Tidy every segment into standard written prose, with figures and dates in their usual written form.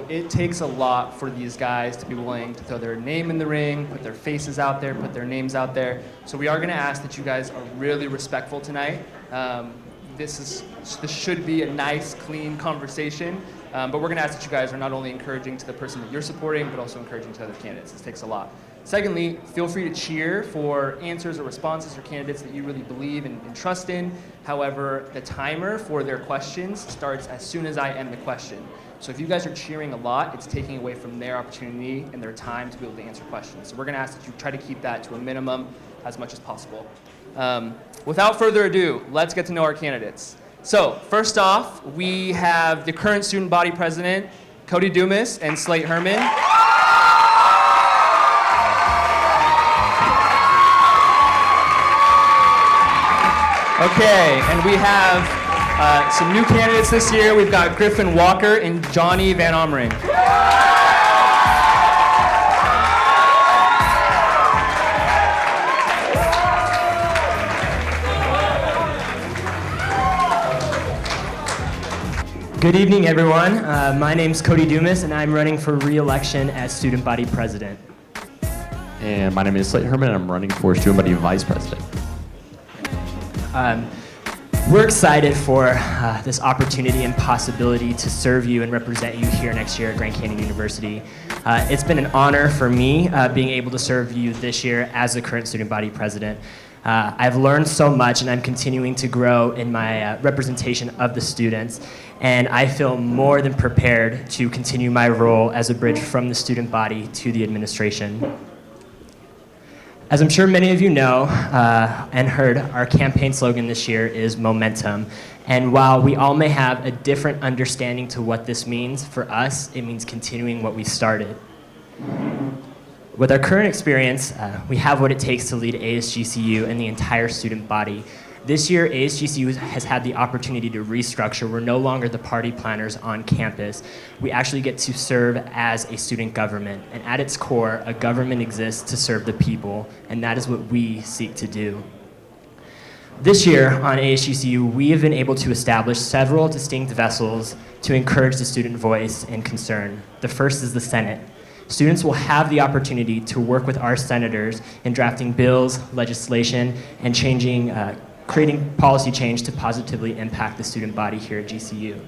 It takes a lot for these guys to be willing to throw their name in the ring, put their faces out there, put their names out there. So we are going to ask that you guys are really respectful tonight. This should be a nice, clean conversation, but we're going to ask that you guys are not only encouraging to the person that you're supporting, but also encouraging to other candidates. This takes a lot. Secondly, feel free to cheer for answers or responses or candidates that you really believe and trust in. However, the timer for their questions starts as soon as I end the question. So if you guys are cheering a lot, it's taking away from their opportunity and their time to be able to answer questions. So we're going to ask that you try to keep that to a minimum as much as possible. Without further ado, let's get to know our candidates. So first off, we have the current student body president, Cody Dumas and Slate Herman. Okay, and we have some new candidates this year. We've got Griffin Walker and Johnny Van Omering. Good evening, everyone. My name's Cody Dumas, and I'm running for re-election as student body president. And my name is Slate Herman, and I'm running for student body vice president. We're excited for this opportunity and possibility to serve you and represent you here next year at Grand Canyon University. It's been an honor for me being able to serve you this year as the current student body president. I've learned so much, and I'm continuing to grow in my representation of the students, and I feel more than prepared to continue my role as a bridge from the student body to the administration. As I'm sure many of you know and heard, our campaign slogan this year is momentum. And while we all may have a different understanding to what this means, for us, it means continuing what we started. With our current experience, we have what it takes to lead ASGCU and the entire student body. This year, ASGCU has had the opportunity to restructure. We're no longer the party planners on campus. We actually get to serve as a student government. And at its core, a government exists to serve the people, and that is what we seek to do. This year on ASGCU, we have been able to establish several distinct vessels to encourage the student voice and concern. The first is the Senate. Students will have the opportunity to work with our senators in drafting bills, legislation, and creating policy change to positively impact the student body here at GCU.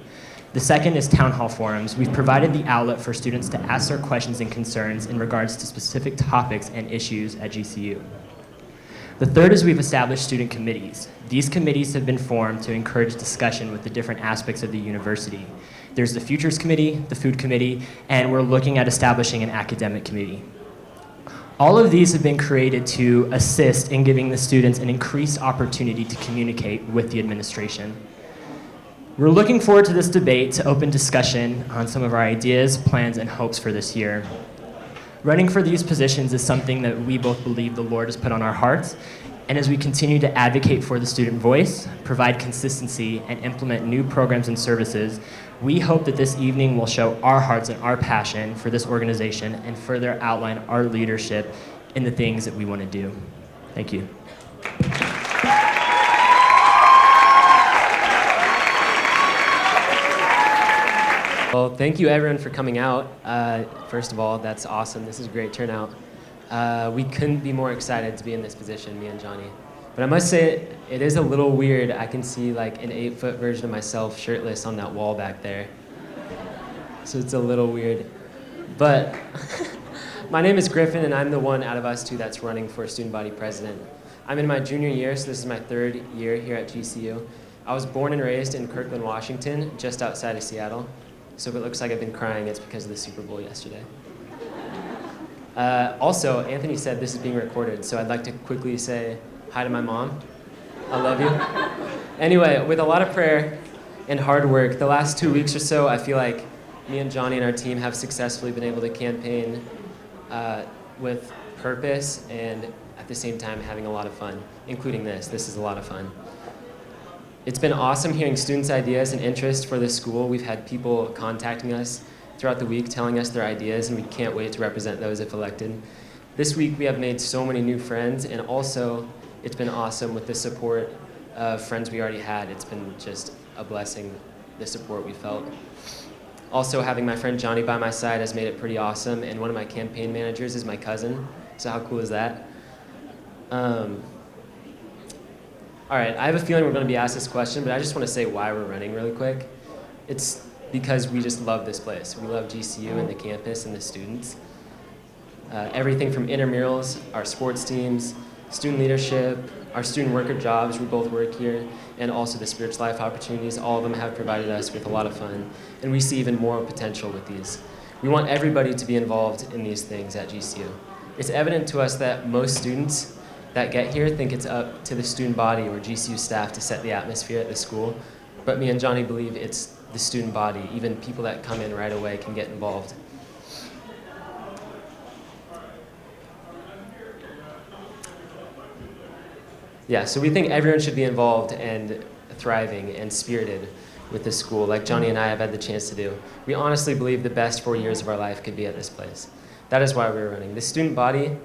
The second is town hall forums. We've provided the outlet for students to ask their questions and concerns in regards to specific topics and issues at GCU. The third is we've established student committees. These committees have been formed to encourage discussion with the different aspects of the university. There's the Futures Committee, the Food Committee, and we're looking at establishing an academic committee. All of these have been created to assist in giving the students an increased opportunity to communicate with the administration. We're looking forward to this debate to open discussion on some of our ideas, plans, and hopes for this year. Running for these positions is something that we both believe the Lord has put on our hearts, and as we continue to advocate for the student voice, provide consistency, and implement new programs and services, we hope that this evening will show our hearts and our passion for this organization and further outline our leadership in the things that we want to do. Thank you. Well, thank you everyone for coming out. First of all, that's awesome. This is a great turnout. We couldn't be more excited to be in this position, me and Johnny. But I must say, it is a little weird. I can see like an 8-foot version of myself shirtless on that wall back there. So it's a little weird. But my name is Griffin, and I'm the one out of us two that's running for student body president. I'm in my junior year, so this is my 3rd year here at GCU. I was born and raised in Kirkland, Washington, just outside of Seattle. So if it looks like I've been crying, it's because of the Super Bowl yesterday. Also, Anthony said this is being recorded, so I'd like to quickly say hi to my mom. I love you. Anyway, with a lot of prayer and hard work, the last 2 weeks or so, I feel like me and Johnny and our team have successfully been able to campaign with purpose and at the same time having a lot of fun, including this. This is a lot of fun. It's been awesome hearing students' ideas and interest for this school. We've had people contacting us throughout the week telling us their ideas, and we can't wait to represent those if elected. This week we have made so many new friends, and also it's been awesome with the support of friends we already had. It's been just a blessing, the support we felt. Also, having my friend Johnny by my side has made it pretty awesome, and one of my campaign managers is my cousin, so how cool is that? All right, I have a feeling we're going to be asked this question, but I just want to say why we're running really quick. It's because we just love this place. We love GCU and the campus and the students. Everything from intramurals, our sports teams, student leadership, our student worker jobs, we both work here, and also the spiritual life opportunities, all of them have provided us with a lot of fun, and we see even more potential with these. We want everybody to be involved in these things at GCU. It's evident to us that most students that get here think it's up to the student body or GCU staff to set the atmosphere at the school, but me and Johnny believe it's the student body. Even people that come in right away can get involved. Yeah, so we think everyone should be involved and thriving and spirited with the school, like Johnny and I have had the chance to do. We honestly believe the best 4 years of our life could be at this place. That is why we're running. The student body,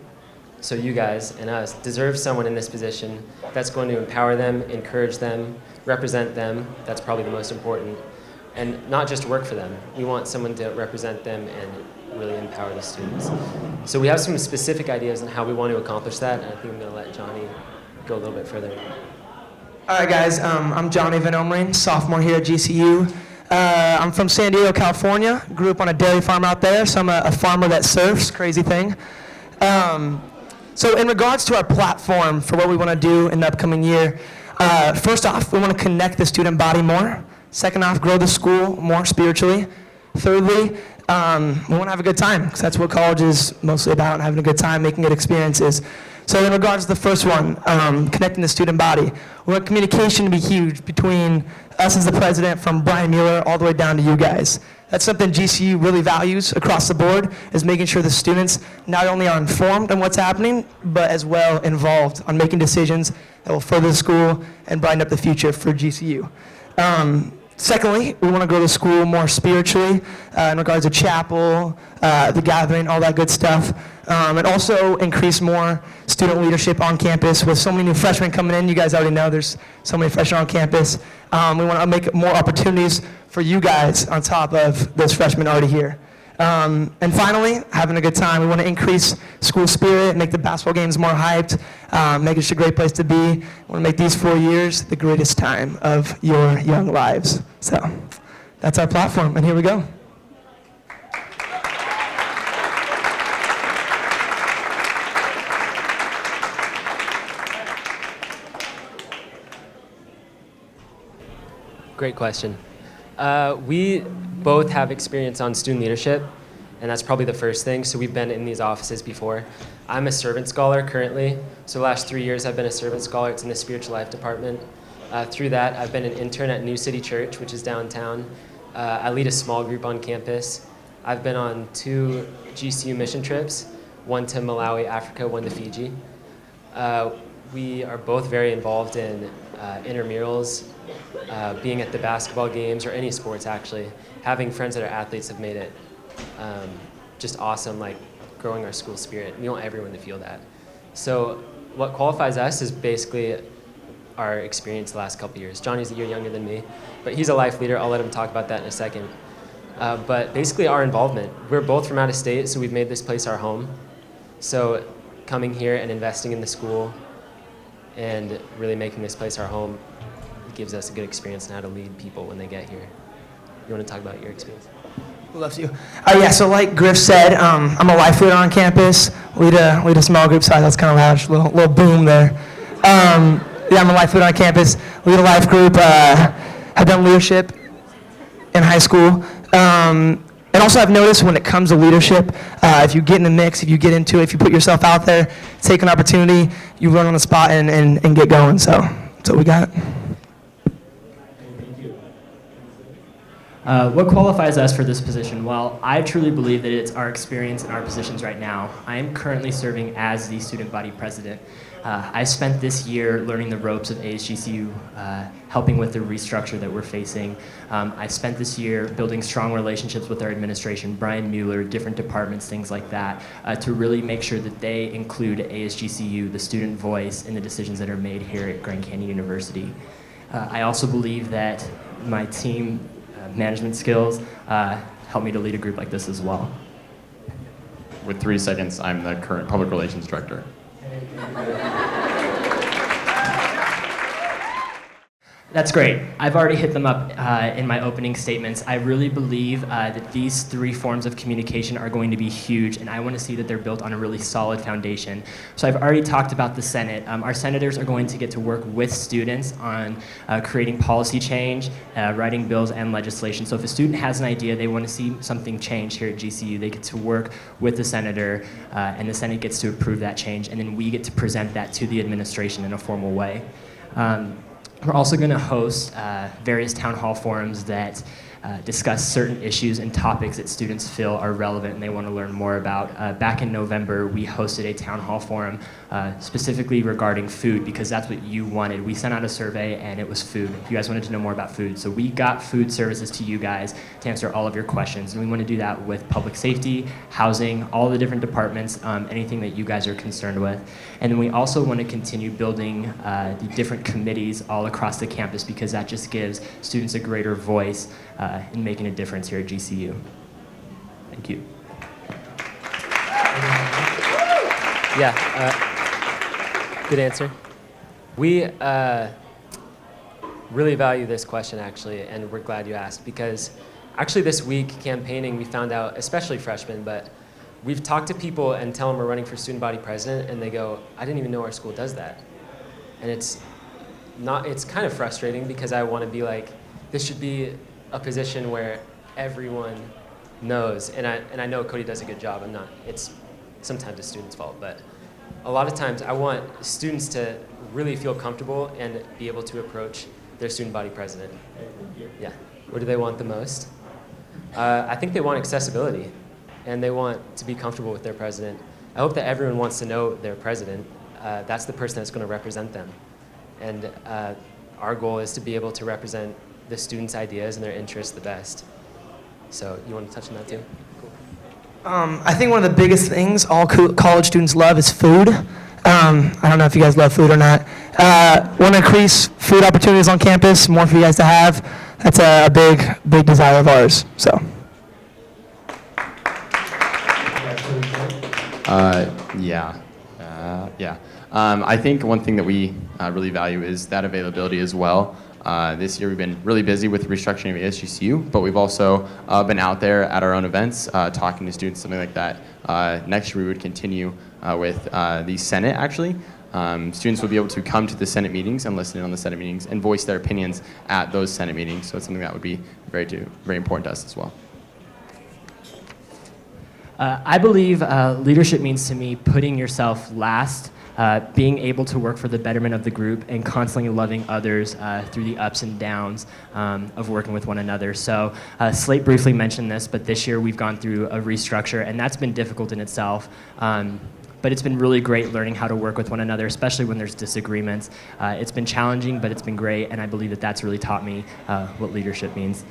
so you guys and us, deserve someone in this position that's going to empower them, encourage them, represent them. That's probably the most important. And not just work for them. We want someone to represent them and really empower the students. So we have some specific ideas on how we want to accomplish that, and I think I'm going to let Johnny go a little bit further. All right, guys. I'm Johnny Van Omering, sophomore here at GCU. I'm from San Diego, California. Grew up on a dairy farm out there, so I'm a farmer that surfs. Crazy thing. So in regards to our platform for what we want to do in the upcoming year, first off, we want to connect the student body more. Second off, grow the school more spiritually. Thirdly, we want to have a good time, because that's what college is mostly about, having a good time, making good experiences. So in regards to the first one, connecting the student body, we want communication to be huge between us as the president, from Brian Mueller all the way down to you guys. That's something GCU really values across the board, is making sure the students not only are informed on what's happening, but as well involved on making decisions that will further the school and brighten up the future for GCU. Secondly, we want to grow the school more spiritually in regards to chapel, the gathering, all that good stuff. And also increase more student leadership on campus with so many new freshmen coming in. You guys already know there's so many freshmen on campus. We want to make more opportunities for you guys on top of those freshmen already here. And finally, having a good time. We want to increase school spirit, make the basketball games more hyped, make it a great place to be. We want to make these 4 years the greatest time of your young lives. So that's our platform, and here we go. Great question. We both have experience on student leadership, and that's probably the first thing. So we've been in these offices before. I'm a servant scholar currently. So the last 3 years I've been a servant scholar. It's in the spiritual life department. Through that, I've been an intern at New City Church, which is downtown. I lead a small group on campus. I've been on 2 GCU mission trips, one to Malawi, Africa, one to Fiji. We are both very involved in intramurals, being at the basketball games, or any sports actually. Having friends that are athletes have made it just awesome, like growing our school spirit. We want everyone to feel that. So what qualifies us is basically our experience the last couple years. Johnny's a year younger than me, but he's a life leader. I'll let him talk about that in a second. But basically our involvement. We're both from out of state, so we've made this place our home. So coming here and investing in the school and really making this place our home gives us a good experience on how to lead people when they get here. You want to talk about your experience? Who loves you? Yeah, so like Griff said, I'm a life leader on campus, lead a small group. Sorry, that's kind of loud, little boom there. Yeah, I'm a life leader on campus, lead a life group, have done leadership in high school. And also I've noticed when it comes to leadership, if you get in the mix, if you get into it, if you put yourself out there, take an opportunity, you learn on the spot and get going. So that's what we got. What qualifies us for this position? Well, I truly believe that it's our experience and our positions right now. I am currently serving as the student body president. I spent this year learning the ropes of ASGCU, helping with the restructure that we're facing. I spent this year building strong relationships with our administration, Brian Mueller, different departments, things like that, to really make sure that they include ASGCU, the student voice, in the decisions that are made here at Grand Canyon University. I also believe that my team management skills help me to lead a group like this as well. With 3 seconds, I'm the current public relations director. That's great. I've already hit them up in my opening statements. I really believe that these 3 forms of communication are going to be huge, and I want to see that they're built on a really solid foundation. So I've already talked about the Senate. Our senators are going to get to work with students on creating policy change, writing bills and legislation. So if a student has an idea, they want to see something change here at GCU, they get to work with the senator, and the Senate gets to approve that change, and then we get to present that to the administration in a formal way. We're also going to host various town hall forums that discuss certain issues and topics that students feel are relevant and they want to learn more about. Back in November, we hosted a town hall forum specifically regarding food because that's what you wanted. We sent out a survey and it was food. You guys wanted to know more about food. So we got food services to you guys to answer all of your questions. And we want to do that with public safety, housing, all the different departments, anything that you guys are concerned with. And then we also want to continue building the different committees all across the campus because that just gives students a greater voice in making a difference here at GCU. Thank you. Yeah, good answer. We really value this question, actually, and we're glad you asked because actually this week campaigning, we found out, especially freshmen, but we've talked to people and tell them we're running for student body president, and they go, I didn't even know our school does that. And it's kind of frustrating because I want to be like, this should be a position where everyone knows, and I know Cody does a good job. It's sometimes the student's fault, but a lot of times I want students to really feel comfortable and be able to approach their student body president. Yeah. What do they want the most? I think they want accessibility, and they want to be comfortable with their president. I hope that everyone wants to know their president. That's the person that's going to represent them. And our goal is to be able to represent the students' ideas and their interests the best. So you want to touch on that too? Cool. I think one of the biggest things all college students love is food. I don't know if you guys love food or not. Want to increase food opportunities on campus, more for you guys to have. That's a big desire of ours. So. I think one thing that we really value is that availability as well. This year we've been really busy with restructuring of ASGCU, but we've also been out there at our own events talking to students, something like that. Next year we would continue with the Senate, actually. Students will be able to come to the Senate meetings and listen in on the Senate meetings and voice their opinions at those Senate meetings. So it's something that would be very important to us as well. I believe leadership means to me putting yourself last, being able to work for the betterment of the group, and constantly loving others through the ups and downs of working with one another. So Slate briefly mentioned this, but this year we've gone through a restructure, and that's been difficult in itself. But it's been really great learning how to work with one another, especially when there's disagreements. It's been challenging, but it's been great, and I believe that that's really taught me what leadership means.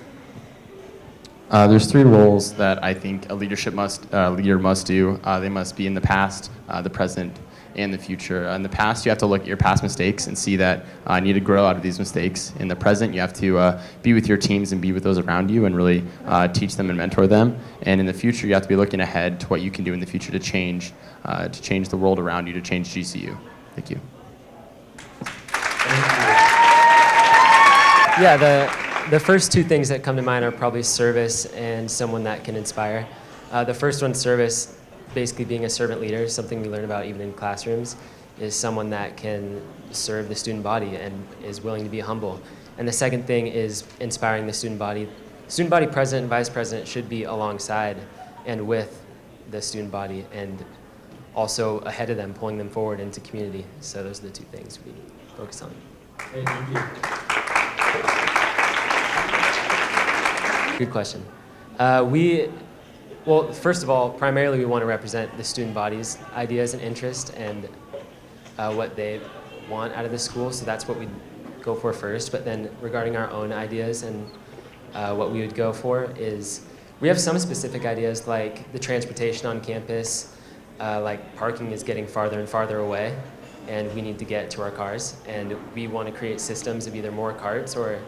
There's 3 roles that I think a leader must do. They must be in the past, the present, and the future. In the past, you have to look at your past mistakes and see that I need to grow out of these mistakes. In the present, you have to be with your teams and be with those around you and really teach them and mentor them. And in the future, you have to be looking ahead to what you can do in the future to change the world around you, to change GCU. Thank you. Yeah, the first 2 things that come to mind are probably service and someone that can inspire. The first one, service, basically being a servant leader, something we learn about even in classrooms, is someone that can serve the student body and is willing to be humble. And the second thing is inspiring the student body. Student body president and vice president should be alongside and with the student body and also ahead of them, pulling them forward into community. So those are the 2 things we focus on. Hey, thank you. Good question. Well, first of all, primarily we want to represent the student body's ideas and interests and what they want out of the school, so that's what we go for first. But then regarding our own ideas and what we would go for is, we have some specific ideas like the transportation on campus, like parking is getting farther and farther away, and we need to get to our cars, and we want to create systems of either more carts or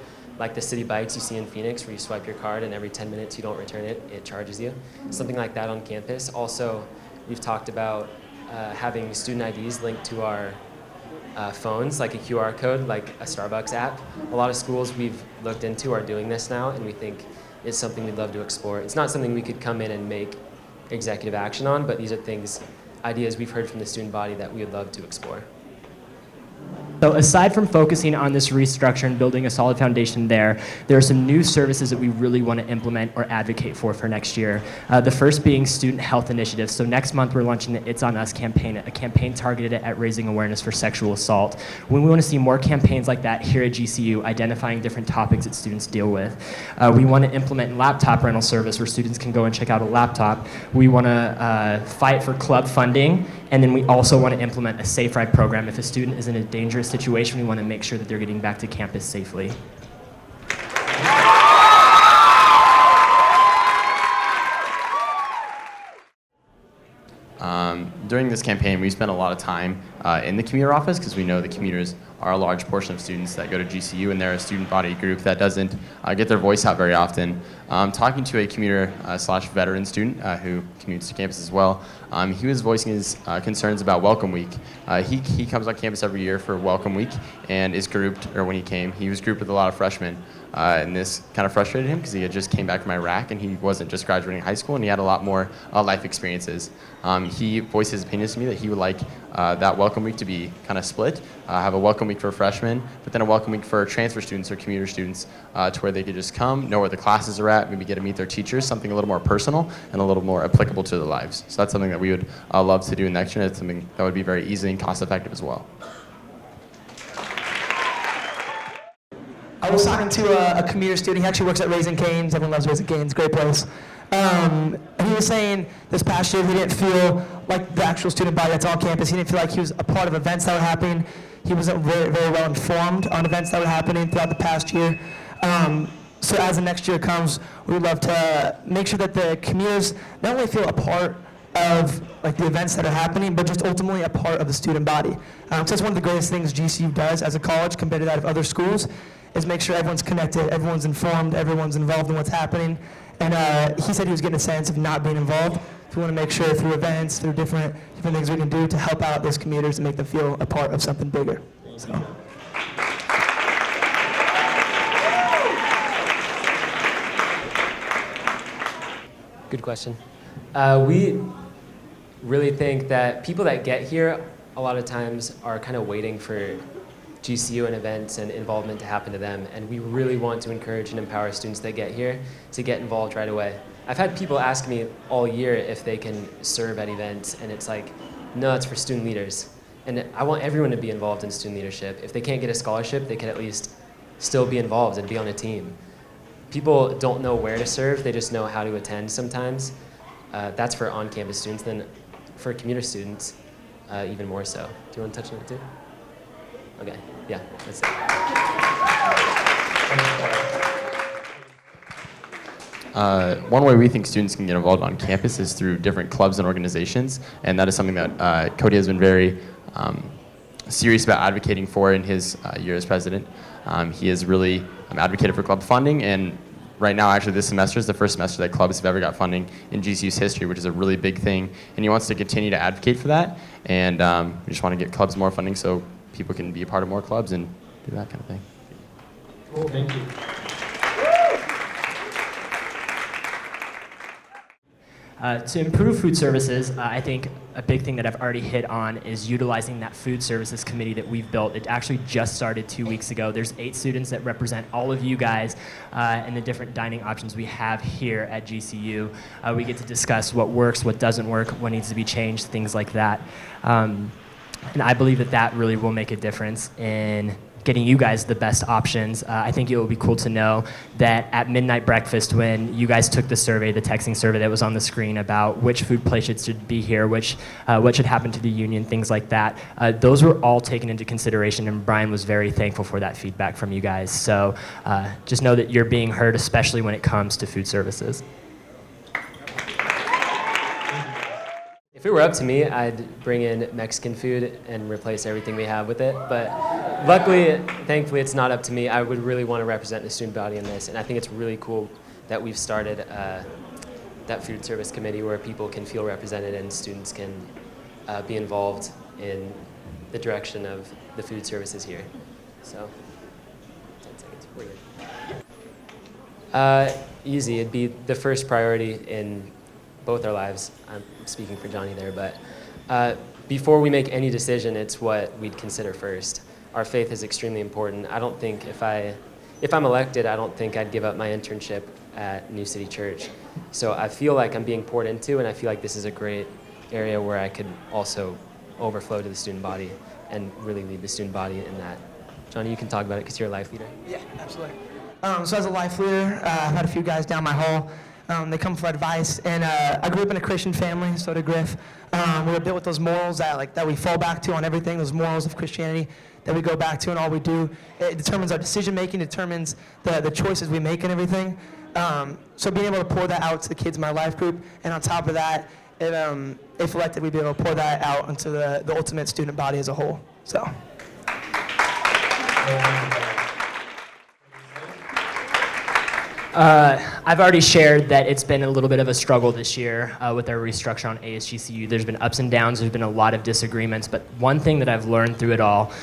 like the city bikes you see in Phoenix where you swipe your card and every 10 minutes you don't return it, it charges you. Something like that on campus. Also, we've talked about having student IDs linked to our phones, like a QR code, like a Starbucks app. A lot of schools we've looked into are doing this now, and we think it's something we'd love to explore. It's not something we could come in and make executive action on, but these are ideas we've heard from the student body that we would love to explore. So aside from focusing on this restructure and building a solid foundation there are some new services that we really want to implement or advocate for next year. The first being student health initiatives. So next month we're launching the It's On Us campaign, a campaign targeted at raising awareness for sexual assault. We want to see more campaigns like that here at GCU, identifying different topics that students deal with. We want to implement laptop rental service where students can go and check out a laptop. We want to fight for club funding. And then we also want to implement a safe ride program. If a student is in a dangerous situation, we want to make sure that they're getting back to campus safely. During this campaign, we spent a lot of time in the commuter office because we know the commuters are a large portion of students that go to GCU, and they're a student body group that doesn't get their voice out very often. Talking to a commuter slash veteran student who commutes to campus as well, he was voicing his concerns about Welcome Week. He comes on campus every year for Welcome Week and is grouped, or when he was grouped with a lot of freshmen. And this kind of frustrated him because he had just came back from Iraq and he wasn't just graduating high school, and he had a lot more life experiences. He voiced his opinions to me that he would like that Welcome Week to be kind of split, have a Welcome Week for freshmen, but then a Welcome Week for transfer students or commuter students to where they could just come, know where the classes are at, maybe get to meet their teachers, something a little more personal and a little more applicable to their lives. So that's something that we would love to do next year. It's something that would be very easy and cost effective as well. I was talking to a commuter student. He actually works at Raising Cane's. Everyone loves Raising Cane's. Great place. And he was saying this past year he didn't feel like the actual student body that's on campus. He didn't feel like he was a part of events that were happening. He wasn't very, very well informed on events that were happening throughout the past year. So as the next year comes, we would love to make sure that the commuters not only feel a part of like the events that are happening, but just ultimately a part of the student body. So that's one of the greatest things GCU does as a college compared to that of other schools, is make sure everyone's connected, everyone's informed, everyone's involved in what's happening. And he said he was getting a sense of not being involved. So we want to make sure through events, through different things we can do to help out those commuters and make them feel a part of something bigger. So. Good question. We really think that people that get here a lot of times are kind of waiting for GCU and events and involvement to happen to them, and we really want to encourage and empower students that get here to get involved right away. I've had people ask me all year if they can serve at events, and it's like, no, it's for student leaders. And I want everyone to be involved in student leadership. If they can't get a scholarship, they can at least still be involved and be on a team. People don't know where to serve, they just know how to attend sometimes. That's for on-campus students, then for commuter students, even more so. Do you want to touch on it too? Okay, yeah, that's it. One way we think students can get involved on campus is through different clubs and organizations, and that is something that Cody has been very serious about advocating for in his year as president. He has really advocated for club funding, and right now, actually, this semester is the first semester that clubs have ever got funding in GCU's history, which is a really big thing, and he wants to continue to advocate for that, and we just want to get clubs more funding so people can be a part of more clubs and do that kind of thing. cool. Thank you. To improve food services, I think a big thing that I've already hit on is utilizing that food services committee that we've built. It actually just started 2 weeks ago. There's 8 students that represent all of you guys and the different dining options we have here at GCU. We get to discuss what works, what doesn't work, what needs to be changed, things like that. And I believe that that really will make a difference in getting you guys the best options. I think it will be cool to know that at midnight breakfast, when you guys took the survey, the texting survey that was on the screen about which food place should be here, what should happen to the union, things like that, those were all taken into consideration, and Brian was very thankful for that feedback from you guys. So just know that you're being heard, especially when it comes to food services. If it were up to me, I'd bring in Mexican food and replace everything we have with it, but luckily, thankfully, it's not up to me. I would really want to represent the student body in this, and I think it's really cool that we've started that food service committee where people can feel represented and students can be involved in the direction of the food services here. So, 10 seconds. We're good. Easy. It'd be the first priority in both our lives. I'm speaking for Johnny there, but before we make any decision, it's what we'd consider first. Our faith is extremely important. I don't think if I'm elected, I don't think I'd give up my internship at New City Church. So I feel like I'm being poured into, and I feel like this is a great area where I could also overflow to the student body and really lead the student body in that. Johnny, you can talk about it because you're a life leader. Yeah, absolutely. So as a life leader, I've had a few guys down my hall. They come for advice, and I grew up in a Christian family, so did Griff. We were built with those morals that we fall back to on everything, those morals of Christianity that we go back to in all we do. It determines our decision making, determines the choices we make and everything. So being able to pour that out to the kids in my life group, and on top of that, if elected, we'd be able to pour that out into the ultimate student body as a whole. So. I've already shared that it's been a little bit of a struggle this year with our restructure on ASGCU. There's been ups and downs, there's been a lot of disagreements, but one thing that I've learned through it all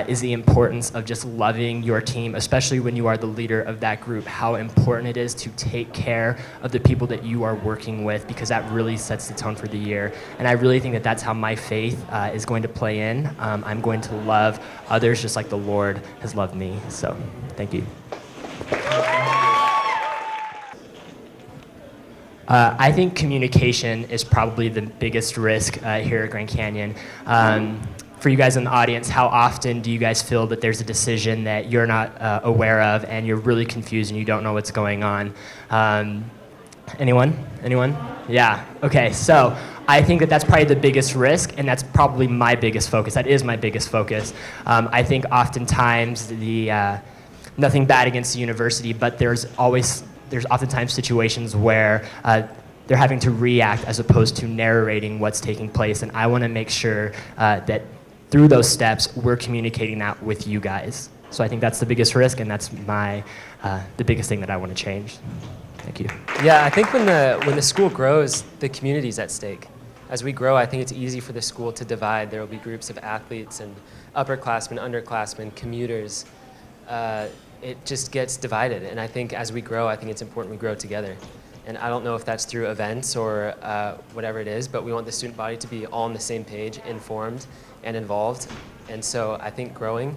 is the importance of just loving your team, especially when you are the leader of that group, how important it is to take care of the people that you are working with, because that really sets the tone for the year. And I really think that that's how my faith is going to play in. I'm going to love others just like the Lord has loved me. So, thank you. I think communication is probably the biggest risk here at Grand Canyon. For you guys in the audience, how often do you guys feel that there's a decision that you're not aware of and you're really confused and you don't know what's going on? Anyone? Yeah, okay, so I think that that's probably the biggest risk, and that's probably my biggest focus. That is my biggest focus. I think oftentimes nothing bad against the university, but there's oftentimes situations where they're having to react as opposed to narrating what's taking place, and I want to make sure that through those steps we're communicating that with you guys. So I think that's the biggest risk, and that's the biggest thing that I want to change. Thank you. Yeah, I think when the school grows, the community's at stake. As we grow, I think it's easy for the school to divide. There will be groups of athletes and upperclassmen, underclassmen, commuters. It just gets divided, and I think as we grow, I think it's important we grow together. And I don't know if that's through events or whatever it is, but we want the student body to be all on the same page, informed and involved. And so I think growing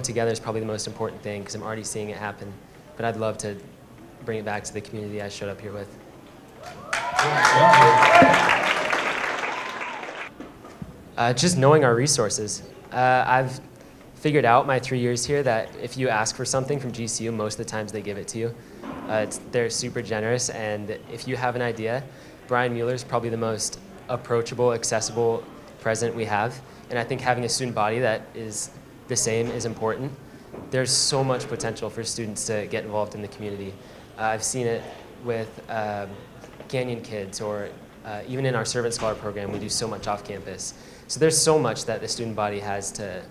together is probably the most important thing, because I'm already seeing it happen. But I'd love to bring it back to the community I showed up here with. Just knowing our resources. I've figured out my 3 years here that if you ask for something from GCU, most of the times they give it to you. They're super generous, and if you have an idea, Brian Mueller is probably the most approachable, accessible president we have, and I think having a student body that is the same is important. There's so much potential for students to get involved in the community. I've seen it with Canyon kids, or even in our Servant Scholar program, we do so much off campus. So there's so much that the student body has to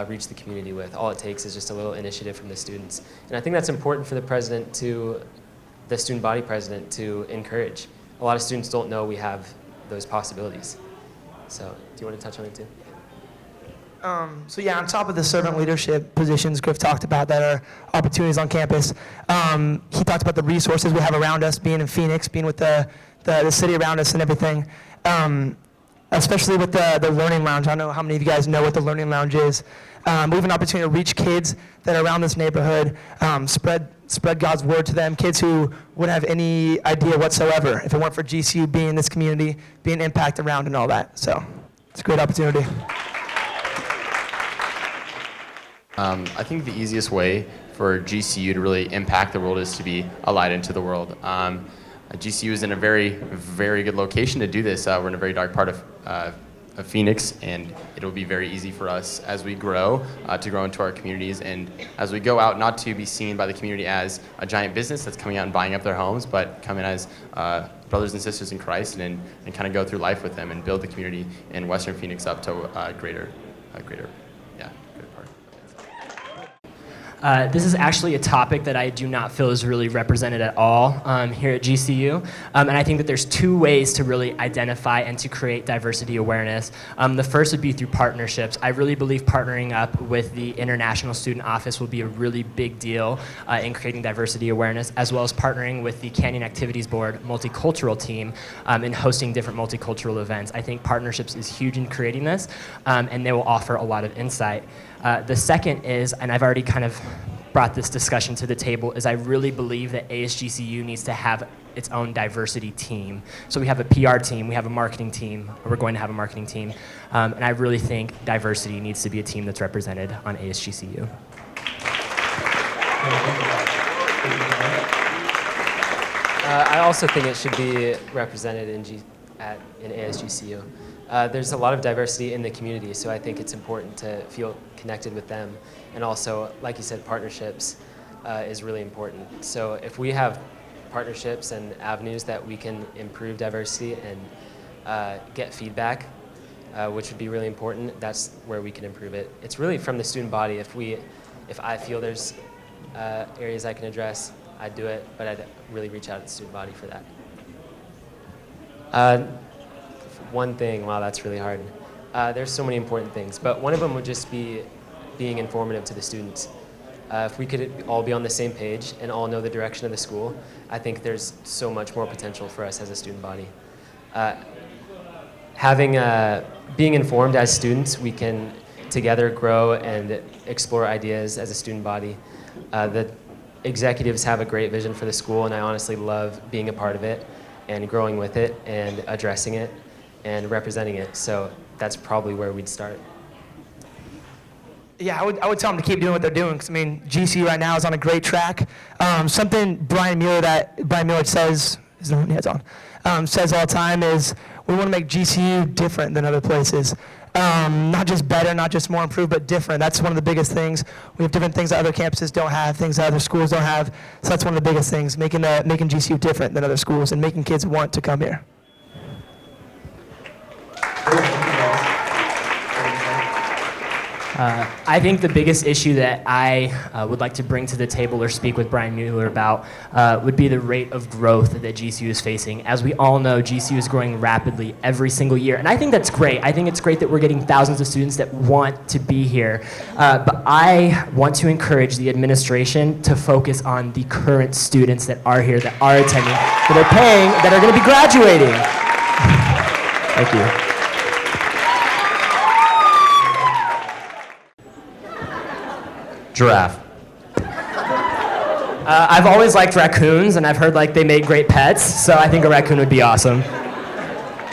reach the community with. All it takes is just a little initiative from the students. And I think that's important for the student body president to encourage. A lot of students don't know we have those possibilities. So do you want to touch on it too? So yeah, on top of the servant leadership positions Griff talked about that are opportunities on campus, he talked about the resources we have around us, being in Phoenix, being with the city around us and everything. Especially with the Learning Lounge. I don't know how many of you guys know what the Learning Lounge is. We have an opportunity to reach kids that are around this neighborhood, spread God's word to them, kids who wouldn't have any idea whatsoever if it weren't for GCU being in this community, being impact around and all that. So it's a great opportunity. I think the easiest way for GCU to really impact the world is to be a light into the world. GCU is in a very, very good location to do this. We're in a very dark part of Phoenix, and it'll be very easy for us as we grow to grow into our communities, and as we go out, not to be seen by the community as a giant business that's coming out and buying up their homes, but come in as brothers and sisters in Christ, and kind of go through life with them and build the community in Western Phoenix up to a greater part. This is actually a topic that I do not feel is really represented at all here at GCU. And I think that there's two ways to really identify and to create diversity awareness. The first would be through partnerships. I really believe partnering up with the International Student Office will be a really big deal in creating diversity awareness, as well as partnering with the Canyon Activities Board multicultural team in hosting different multicultural events. I think partnerships is huge in creating this, and they will offer a lot of insight. The second is, and I've already kind of brought this discussion to the table, is I really believe that ASGCU needs to have its own diversity team. So we have a PR team, we have a marketing team, or we're going to have a marketing team, and I really think diversity needs to be a team that's represented on ASGCU. I also think it should be represented in ASGCU. There's a lot of diversity in the community, so I think it's important to feel connected with them. And also, like you said, partnerships is really important. So if we have partnerships and avenues that we can improve diversity and get feedback, which would be really important, that's where we can improve it. It's really from the student body. If I feel there's areas I can address, I'd do it, but I'd really reach out to the student body for that. One thing, wow, that's really hard. There's so many important things, but one of them would just be being informative to the students. If we could all be on the same page and all know the direction of the school, I think there's so much more potential for us as a student body. Being informed as students, we can together grow and explore ideas as a student body. The executives have a great vision for the school, and I honestly love being a part of it and growing with it and addressing it and representing it. So that's probably where we'd start. Yeah, I would tell them to keep doing what they're doing, because I mean, GCU right now is on a great track. Something Brian Mueller says, his head's on, says all the time is, we want to make GCU different than other places. Not just better, not just more improved, but different. That's one of the biggest things. We have different things that other campuses don't have, things that other schools don't have. So that's one of the biggest things, making GCU different than other schools and making kids want to come here. I think the biggest issue that I would like to bring to the table or speak with Brian Mueller about would be the rate of growth that GCU is facing. As we all know, GCU is growing rapidly every single year, and I think that's great. I think it's great that we're getting thousands of students that want to be here, but I want to encourage the administration to focus on the current students that are here, that are attending, that are paying, that are going to be graduating. Thank you. Giraffe. I've always liked raccoons, and I've heard like they make great pets, so I think a raccoon would be awesome.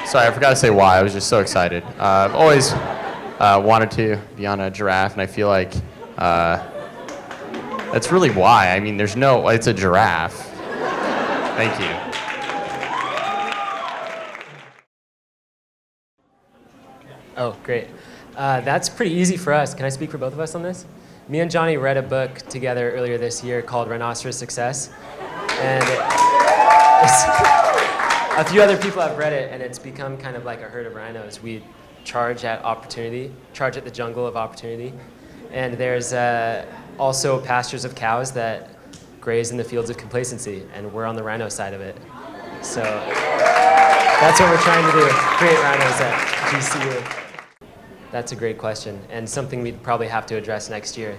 Sorry, I forgot to say why. I was just so excited. I've always wanted to be on a giraffe, and I feel like that's really why. I mean, it's a giraffe. Thank you. Oh, great. That's pretty easy for us. Can I speak for both of us on this? Me and Johnny read a book together earlier this year called Rhinoceros Success. And a few other people have read it, and it's become kind of like a herd of rhinos. We charge at the jungle of opportunity. And there's also pastures of cows that graze in the fields of complacency, and we're on the rhino side of it. So that's what we're trying to do, create rhinos at GCU. That's a great question, and something we'd probably have to address next year.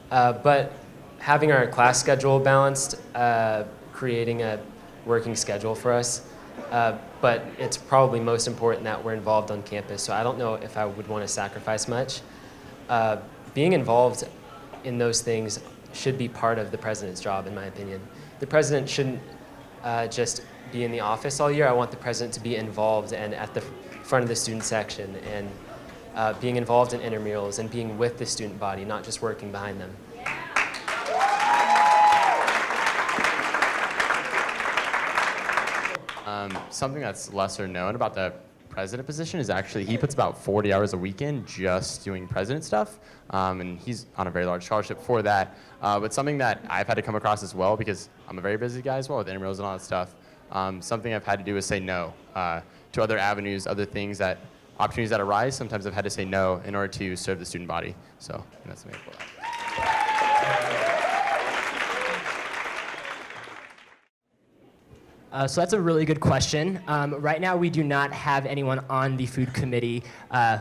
But having our class schedule balanced, creating a working schedule for us, but it's probably most important that we're involved on campus, so I don't know if I would want to sacrifice much. Being involved in those things should be part of the president's job, in my opinion. The president shouldn't just be in the office all year. I want the president to be involved and at the front of the student section, and being involved in intramurals and being with the student body, not just working behind them. Something that's lesser known about the president position is actually he puts about 40 hours a week in just doing president stuff, and he's on a very large scholarship for that. But something that I've had to come across as well, because I'm a very busy guy as well with intramurals and all that stuff, something I've had to do is say no to other avenues, other things opportunities that arise. Sometimes I've had to say no in order to serve the student body. So that's something for that. So that's a really good question. Right now, we do not have anyone on the food committee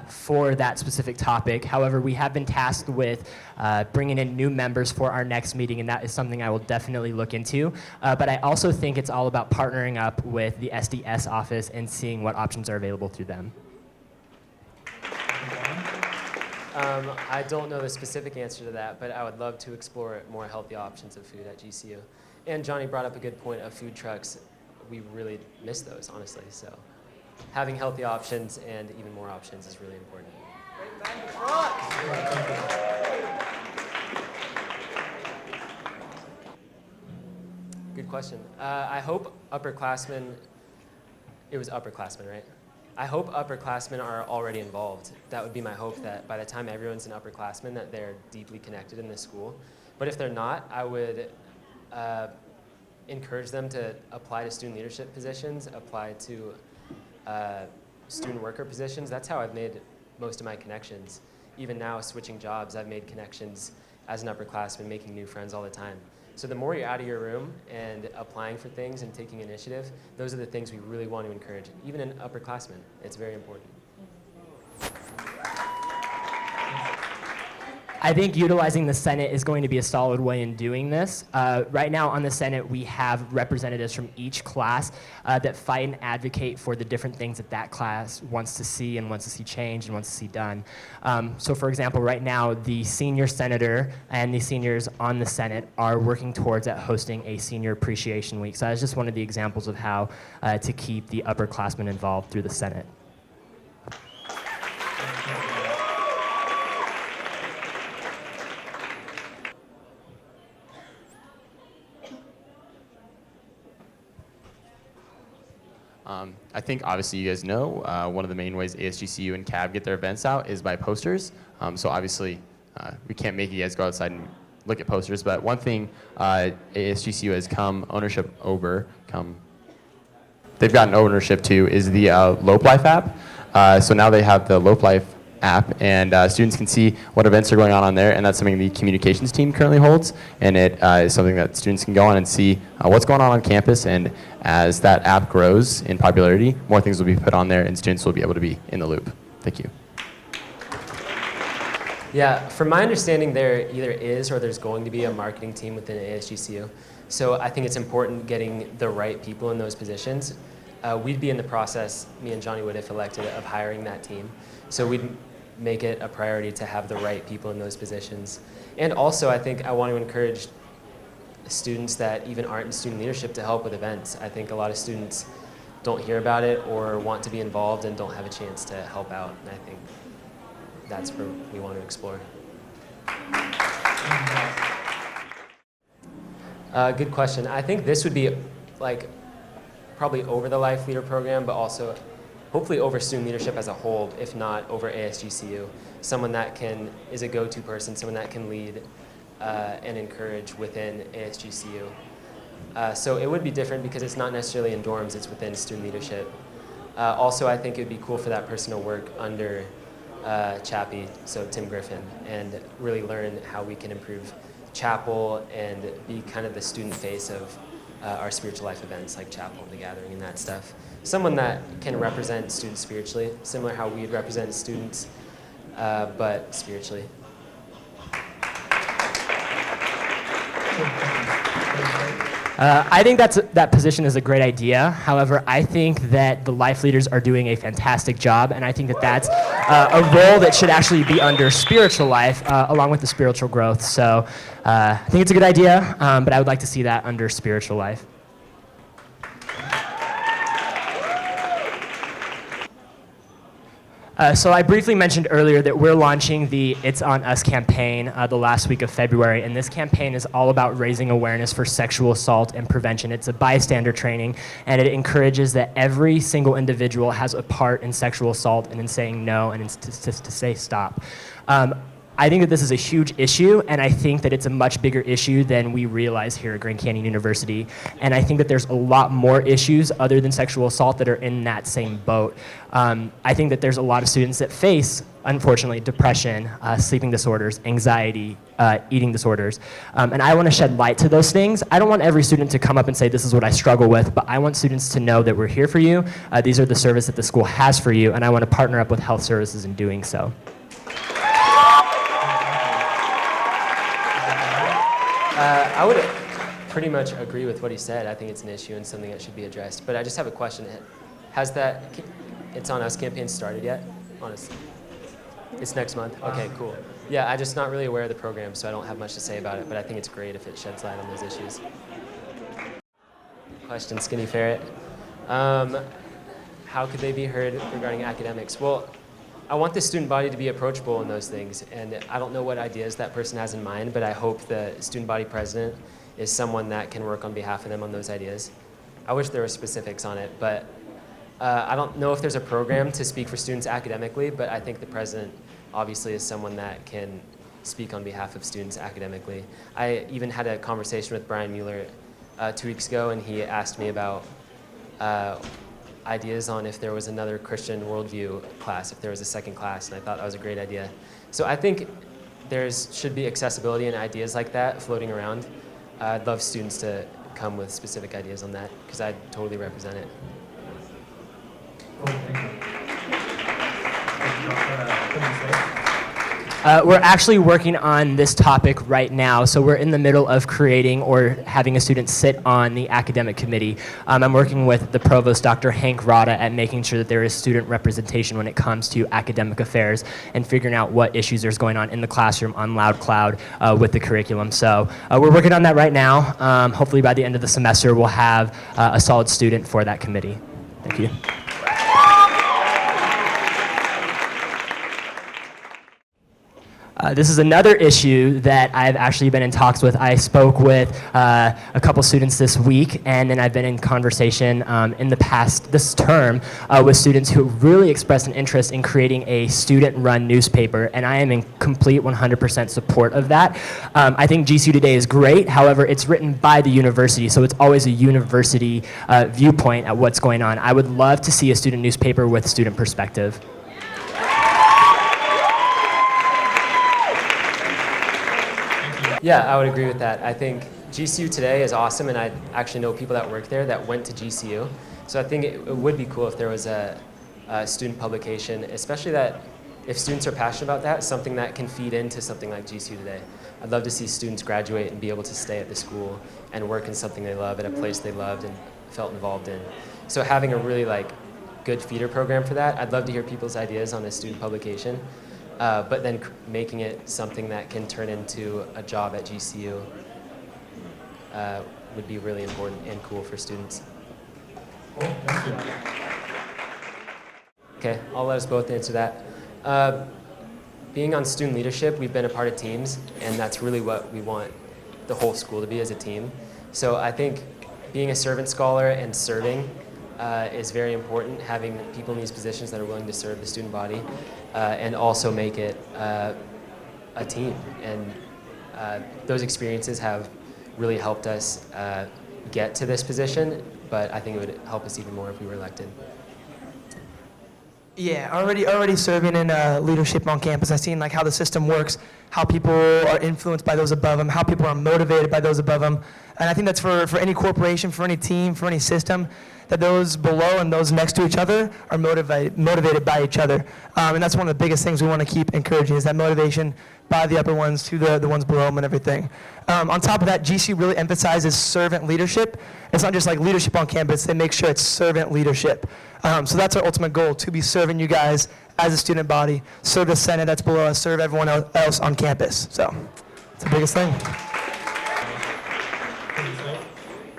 for that specific topic. However, we have been tasked with bringing in new members for our next meeting, and that is something I will definitely look into. But I also think it's all about partnering up with the SDS office and seeing what options are available through them. I don't know the specific answer to that, but I would love to explore more healthy options of food at GCU. And Johnny brought up a good point of food trucks. We really miss those, honestly. So having healthy options and even more options is really important. Good question. I hope upperclassmen, it was upperclassmen, right? I hope upperclassmen are already involved. That would be my hope, that by the time everyone's an upperclassman, that they're deeply connected in this school. But if they're not, I would encourage them to apply to student leadership positions, apply to student worker positions. That's how I've made most of my connections. Even now, switching jobs, I've made connections as an upperclassman, making new friends all the time. So the more you're out of your room and applying for things and taking initiative, those are the things we really want to encourage, even in upperclassmen. It's very important. I think utilizing the Senate is going to be a solid way in doing this. Right now on the Senate, we have representatives from each class that fight and advocate for the different things that that class wants to see and wants to see changed and wants to see done. So for example, right now, the senior senator and the seniors on the Senate are working towards hosting a senior appreciation week. So that's just one of the examples of how to keep the upperclassmen involved through the Senate. I think obviously you guys know one of the main ways ASGCU and CAB get their events out is by posters. So obviously we can't make you guys go outside and look at posters, but one thing ASGCU has they've gotten ownership to is the Lope Life app. So now they have the Lope Life app, and students can see what events are going on there, and that's something the communications team currently holds, and it is something that students can go on and see what's going on campus, and as that app grows in popularity, more things will be put on there, and students will be able to be in the loop. Thank you. Yeah, from my understanding, there either is or there's going to be a marketing team within ASGCU. So I think it's important getting the right people in those positions. We'd be in the process, me and Johnny would, if elected, of hiring that team. So we'd make it a priority to have the right people in those positions. And also, I think I want to encourage students that even aren't in student leadership to help with events. I think a lot of students don't hear about it or want to be involved and don't have a chance to help out. And I think that's where we want to explore. Good question. I think this would be like probably over the Life Leader program, but also hopefully over student leadership as a whole, if not over ASGCU. Someone that is a go-to person, someone that can lead and encourage within ASGCU. So it would be different because it's not necessarily in dorms, it's within student leadership. Also, I think it would be cool for that person to work under Chappie, so Tim Griffin, and really learn how we can improve chapel and be kind of the student face of our spiritual life events like chapel and the gathering and that stuff. Someone that can represent students spiritually, similar how we'd represent students, but spiritually. I think that position is a great idea. However, I think that the life leaders are doing a fantastic job, and I think that that's a role that should actually be under spiritual life, along with the spiritual growth. So I think it's a good idea, but I would like to see that under spiritual life. So I briefly mentioned earlier that we're launching the It's On Us campaign the last week of February, and this campaign is all about raising awareness for sexual assault and prevention. It's a bystander training, and it encourages that every single individual has a part in sexual assault and in saying no and to say stop. I think that this is a huge issue, and I think that it's a much bigger issue than we realize here at Grand Canyon University. And I think that there's a lot more issues other than sexual assault that are in that same boat. I think that there's a lot of students that face, unfortunately, depression, sleeping disorders, anxiety, eating disorders. And I want to shed light to those things. I don't want every student to come up and say, this is what I struggle with, but I want students to know that we're here for you. These are the services that the school has for you, and I want to partner up with health services in doing so. I would pretty much agree with what he said. I think it's an issue and something that should be addressed. But I just have a question. Has that It's on Us campaign started yet? Honestly. It's next month? Okay, cool. Yeah, I'm just not really aware of the program, so I don't have much to say about it, but I think it's great if it sheds light on those issues. Question, Skinny Ferret. How could they be heard regarding academics? Well, I want the student body to be approachable in those things, and I don't know what ideas that person has in mind, but I hope the student body president is someone that can work on behalf of them on those ideas. I wish there were specifics on it, but I don't know if there's a program to speak for students academically, but I think the president obviously is someone that can speak on behalf of students academically. I even had a conversation with Brian Mueller 2 weeks ago, and he asked me about ideas on if there was another Christian worldview class, if there was a second class, and I thought that was a great idea. So I think there should be accessibility and ideas like that floating around. I'd love students to come with specific ideas on that, because I totally represent it. We're actually working on this topic right now, so we're in the middle of creating or having a student sit on the academic committee. I'm working with the provost, Dr. Hank Rada, at making sure that there is student representation when it comes to academic affairs and figuring out what issues there's going on in the classroom on Loud Cloud with the curriculum. So we're working on that right now. Hopefully by the end of the semester we'll have a solid student for that committee. Thank you. This is another issue that I've actually been in talks with. I spoke with a couple students this week, and then I've been in conversation in this term with students who really expressed an interest in creating a student-run newspaper, and I am in complete 100% support of that. I think GCU Today is great. However, it's written by the university, so it's always a university viewpoint at what's going on. I would love to see a student newspaper with student perspective. Yeah, I would agree with that. I think GCU Today is awesome, and I actually know people that work there that went to GCU. So I think it would be cool if there was a student publication, especially that if students are passionate about that, something that can feed into something like GCU Today. I'd love to see students graduate and be able to stay at the school and work in something they love at a place they loved and felt involved in. So having a really good feeder program for that, I'd love to hear people's ideas on a student publication. But then making it something that can turn into a job at GCU would be really important and cool for students. Cool, thank you. Okay, I'll let us both answer that. Being on student leadership, we've been a part of teams, and that's really what we want the whole school to be, as a team. So I think being a servant scholar and serving is very important, having people in these positions that are willing to serve the student body, and also make it a team. And those experiences have really helped us get to this position, but I think it would help us even more if we were elected. Yeah, already serving in leadership on campus. I've seen how the system works, how people are influenced by those above them, how people are motivated by those above them. And I think that's for any corporation, for any team, for any system, that those below and those next to each other are motivated by each other. And that's one of the biggest things we want to keep encouraging, is that motivation by the upper ones to the ones below them and everything. On top of that, GC really emphasizes servant leadership. It's not just leadership on campus, they make sure it's servant leadership. So that's our ultimate goal, to be serving you guys as a student body, serve the Senate that's below us, serve everyone else on campus. So it's the biggest thing.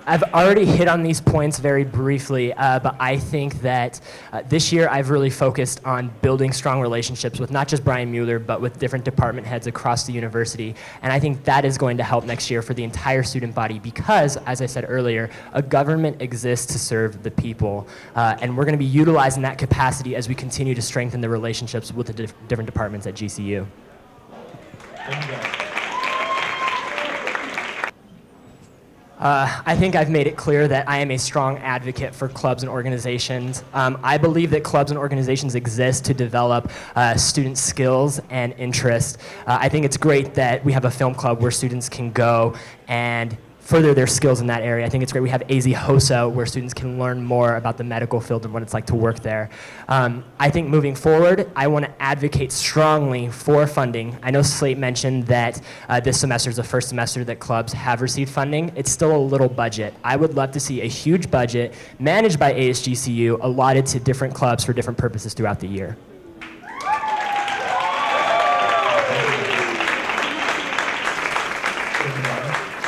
I've already hit on these points very briefly, but I think that this year I've really focused on building strong relationships with not just Brian Mueller, but with different department heads across the university. And I think that is going to help next year for the entire student body because, as I said earlier, a government exists to serve the people. And we're going to be utilizing that capacity as we continue to strengthen the relationships with the different departments at GCU. Thank you, guys. I think I've made it clear that I am a strong advocate for clubs and organizations. I believe that clubs and organizations exist to develop student skills and interests. I think it's great that we have a film club where students can go and further their skills in that area. I think it's great we have ASGCU where students can learn more about the medical field and what it's like to work there. I think moving forward, I want to advocate strongly for funding. I know Slate mentioned that this semester is the first semester that clubs have received funding. It's still a little budget. I would love to see a huge budget managed by ASGCU allotted to different clubs for different purposes throughout the year.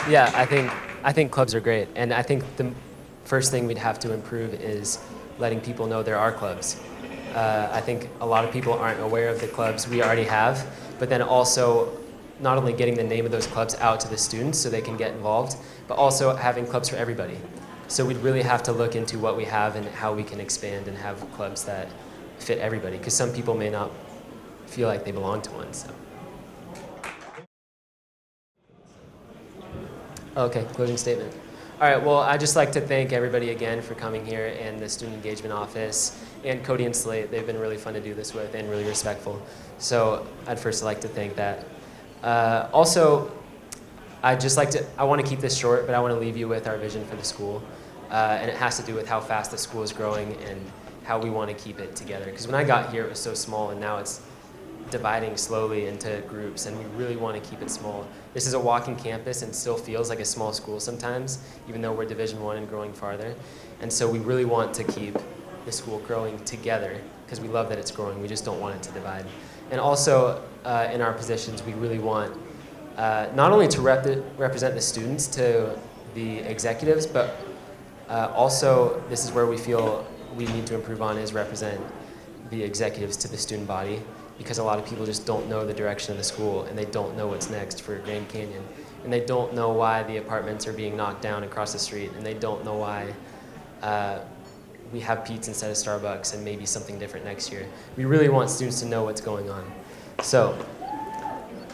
Yeah, I think clubs are great, and I think the first thing we'd have to improve is letting people know there are clubs. I think a lot of people aren't aware of the clubs we already have, but then also not only getting the name of those clubs out to the students so they can get involved, but also having clubs for everybody. So we'd really have to look into what we have and how we can expand and have clubs that fit everybody, because some people may not feel like they belong to one. So. Okay, closing statement. All right, well, I'd just like to thank everybody again for coming here, and the Student Engagement Office, and Cody and Slate. They've been really fun to do this with and really respectful. So I'd first like to thank that. Also, I want to keep this short, but I want to leave you with our vision for the school. And it has to do with how fast the school is growing and how we want to keep it together. Because when I got here, it was so small, and now it's dividing slowly into groups, and we really want to keep it small. This is a walking campus and still feels like a small school sometimes, even though we're Division I and growing farther. And so we really want to keep the school growing together because we love that it's growing. We just don't want it to divide. And also, in our positions, we really want not only to represent the students to the executives, but also this is where we feel we need to improve on is represent the executives to the student body, because a lot of people just don't know the direction of the school, and they don't know what's next for Grand Canyon, and they don't know why the apartments are being knocked down across the street, and they don't know why we have Pete's instead of Starbucks and maybe something different next year. We really want students to know what's going on. So,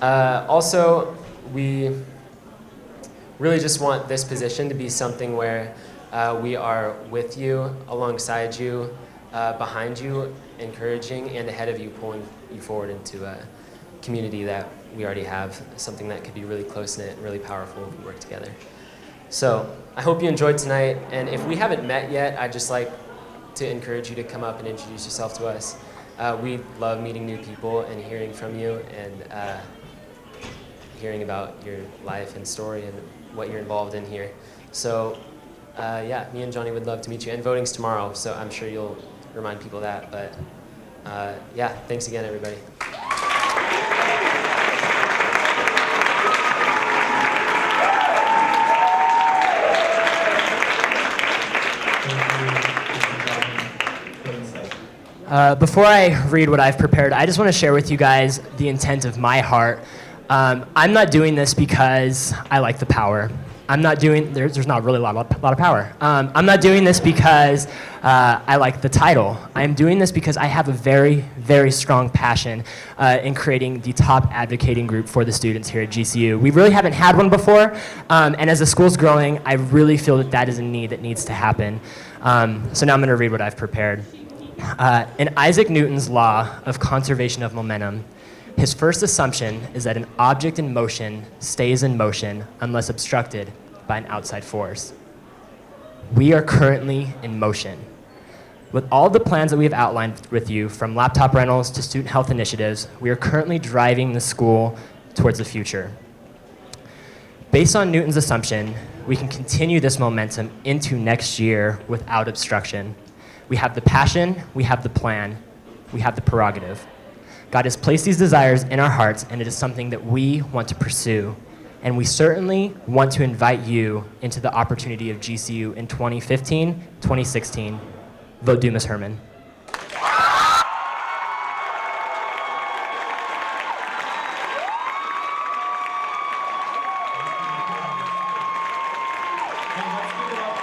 also, we really just want this position to be something where we are with you, alongside you, behind you, encouraging, and ahead of you, pulling you forward into a community that we already have, something that could be really close-knit and really powerful if we work together. So I hope you enjoyed tonight, and if we haven't met yet, I'd just like to encourage you to come up and introduce yourself to us. We love meeting new people and hearing from you and hearing about your life and story and what you're involved in here. So yeah, me and Johnny would love to meet you, and voting's tomorrow, so I'm sure you'll remind people of that, but yeah, thanks again, everybody. Before I read what I've prepared, I just want to share with you guys the intent of my heart. I'm not doing this because I like the power. There's not really a lot of power. I'm not doing this because I like the title. I'm doing this because I have a very, very strong passion in creating the top advocating group for the students here at GCU. We really haven't had one before, and as the school's growing, I really feel that that is a need that needs to happen. So now I'm going to read what I've prepared. In Isaac Newton's law of conservation of momentum, his first assumption is that an object in motion stays in motion unless obstructed by an outside force. We are currently in motion. With all the plans that we have outlined with you, from laptop rentals to student health initiatives, we are currently driving the school towards the future. Based on Newton's assumption, we can continue this momentum into next year without obstruction. We have the passion, we have the plan, we have the prerogative. God has placed these desires in our hearts, and it is something that we want to pursue. And we certainly want to invite you into the opportunity of GCU in 2015, 2016. Vote Dumas Herman. Hey, let's give it up